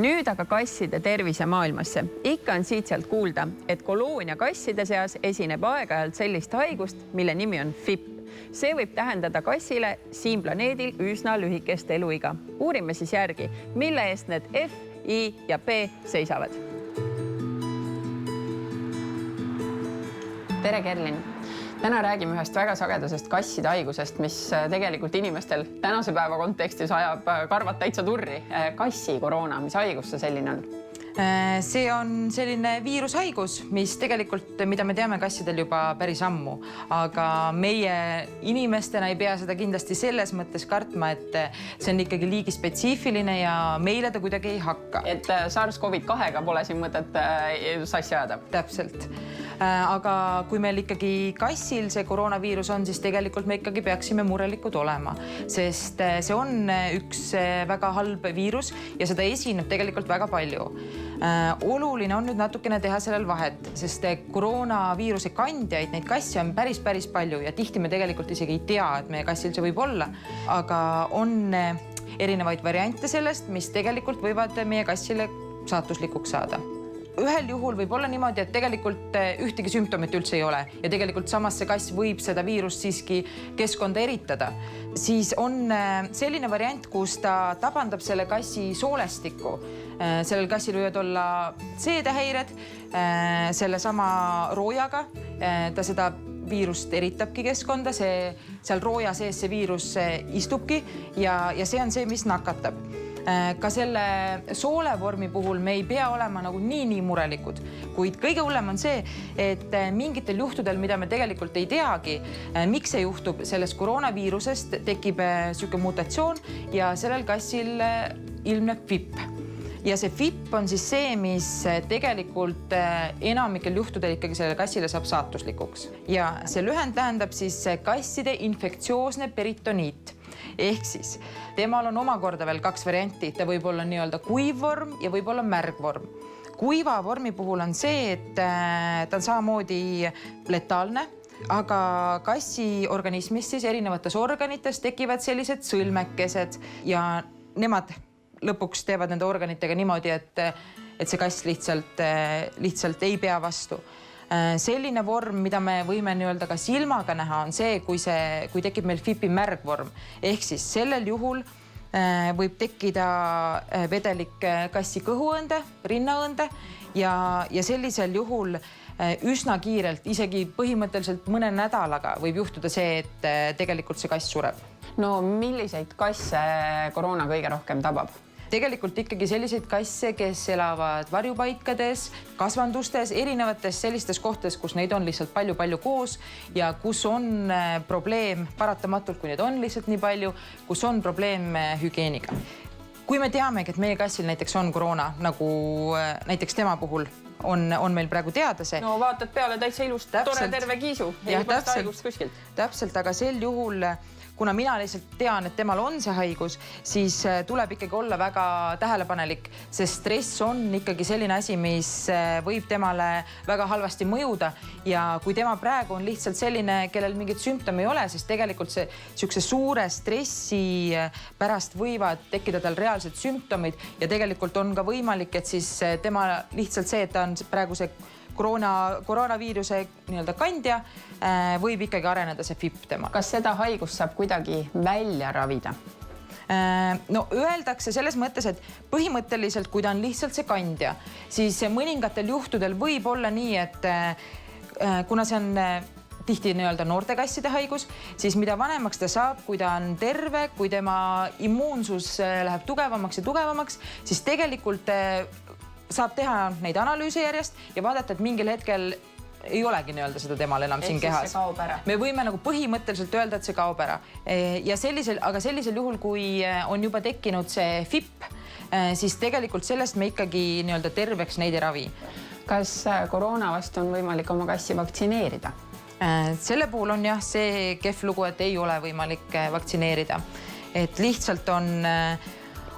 Nüüd aga kasside tervise maailmasse. Ikka on siit-sealt kuulda, et koloonia kasside seas esineb aeg-ajalt sellist haigust, mille nimi on FIP. See võib tähendada kassile siin planeedil üsna lühikest eluiga. Uurime siis järgi, mille eest need F, I ja P seisavad. Tere, Kerlin! Täna räägime ühest väga sagedasest kasside haigusest, mis tegelikult inimestel tänase päeva kontekstis ajab karvad täitsa turri. Kassi koroona, mis haigus see selline on? See on selline viirushaigus, mis tegelikult, mida me teame kassidel juba päris ammu, aga meie inimestena ei pea seda kindlasti selles mõttes kartma, et see on ikkagi liigi spetsiifiline ja meile ta kuidagi ei hakka. Et SARS-CoV-2-ga pole siin mõtet sassi ajada? Täpselt. Aga kui meil ikkagi kassil see koroonaviirus on, siis tegelikult me ikkagi peaksime murelikud olema, sest see on üks väga halb viirus ja seda esineb tegelikult väga palju. Oluline on nüüd natukene teha sellel vahet, sest koroonaviiruse kandjaid, neid kassi on päris palju ja tihti me tegelikult isegi ei tea, et meie kassil see võib olla, aga on erinevaid variante sellest, mis tegelikult võivad meie kassile saatuslikuks saada. Ühel juhul võib olla niimoodi, et tegelikult ühtegi sümptomit üldse ei ole ja tegelikult samas see kass võib seda viirust siiski keskkonda eritada. Siis on selline variant, kus ta tabandab selle kassi soolestikku. Sellel kassil võivad olla seedehäired selle sama roojaga. Ta seda viirust eritabki keskkonda, seal rooja sees see viirus istubki ja see on see, mis nakatab. Ka selle soolevormi puhul me ei pea olema nagu nii murelikud, kuid kõige hullem on see, et mingitel juhtudel, mida me tegelikult ei teagi, miks see juhtub, sellest koroonaviirusest tekib selline mutatsioon ja sellel kassil ilmneb FIP. Ja see FIP on siis see, mis tegelikult enamikel juhtudel ikkagi sellele kassile saab saatuslikuks. Ja see lühend tähendab siis kasside infektsioosne peritoniit. Ehk siis temal on omakorda veel kaks varianti. Ta võib olla nii-öelda kuivvorm ja võib olla märgvorm. Kuiva vormi puhul on see, et ta on samamoodi letaalne, aga kassi organismis siis erinevates organites tekivad sellised sõlmekesed ja nemad lõpuks teevad nende organitega niimoodi, et see kass lihtsalt ei pea vastu. Selline vorm, mida me võime nii-öelda ka silmaga näha, on see, kui tekib meil FIP-i märgvorm. Ehk siis sellel juhul võib tekkida vedelik kassi kõhuõnde, rinnaõnde ja sellisel juhul üsna kiirelt, isegi põhimõtteliselt mõne nädalaga võib juhtuda see, et tegelikult see kass sureb. No milliseid kasse koroona kõige rohkem tabab? Tegelikult ikkagi selliseid kasse, kes elavad varjupaikades, kasvandustes, erinevates sellistes kohtades, kus neid on lihtsalt palju koos ja kus on probleem paratamatult, kui neid on lihtsalt nii palju, kus on probleem hügieeniga. Kui me teamegi, et meie kassil näiteks on koroona, nagu näiteks tema puhul on meil praegu teada see. No vaatad peale täitsa ilust, tore terve kiisu. Täpselt, aga sel juhul kuna mina lihtsalt tean, et temal on see haigus, siis tuleb ikkagi olla väga tähelepanelik, sest stress on ikkagi selline asi, mis võib temale väga halvasti mõjuda ja kui tema praegu on lihtsalt selline, kellel mingit sümptomi ei ole, siis tegelikult see suure stressi pärast võivad tekkida tal reaalsed sümptomid ja tegelikult on ka võimalik, et siis tema lihtsalt see, et ta on praegu see koroonaviiruse nii-öelda kandja, võib ikkagi areneda see FIP tema. Kas seda haigust saab kuidagi välja ravida? No öeldakse selles mõttes, et põhimõtteliselt, kui ta on lihtsalt see kandja, siis mõningatel juhtudel võib olla nii, et kuna see on tihti nii-öelda noorte kasside haigus, siis mida vanemaks ta saab, kui ta on terve, kui tema immuunsus läheb tugevamaks, siis tegelikult saab teha neid analüüse järjest ja vaadata, et mingil hetkel ei olegi nii-öelda seda temal enam siin kehas. Me võime nagu põhimõtteliselt öelda, et see kaob ära. Aga sellisel juhul, kui on juba tekkinud see FIP, siis tegelikult sellest me ikkagi nii-öelda terveks neid ei ravi. Kas koroona vastu on võimalik oma kassi vaktsineerida? Selle puhul on jah see kehv lugu, et ei ole võimalik vaktsineerida. Et lihtsalt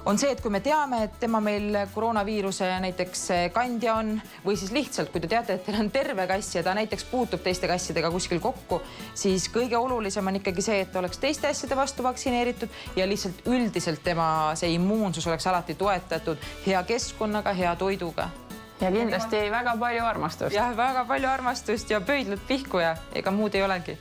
on see, et kui me teame, et tema meil koroonaviiruse näiteks kandja on või siis lihtsalt, kui te teate, et teil on terve kass ja ta näiteks puutub teiste kassidega kuskil kokku, siis kõige olulisem on ikkagi see, et oleks teiste asjade vastu vaktsineeritud ja lihtsalt üldiselt tema see immuunsus oleks alati toetatud hea keskkonnaga, hea toiduga. Ja kindlasti väga palju armastust. Jah, väga palju armastust ja pöidlad pihku ja ega muud ei olegi.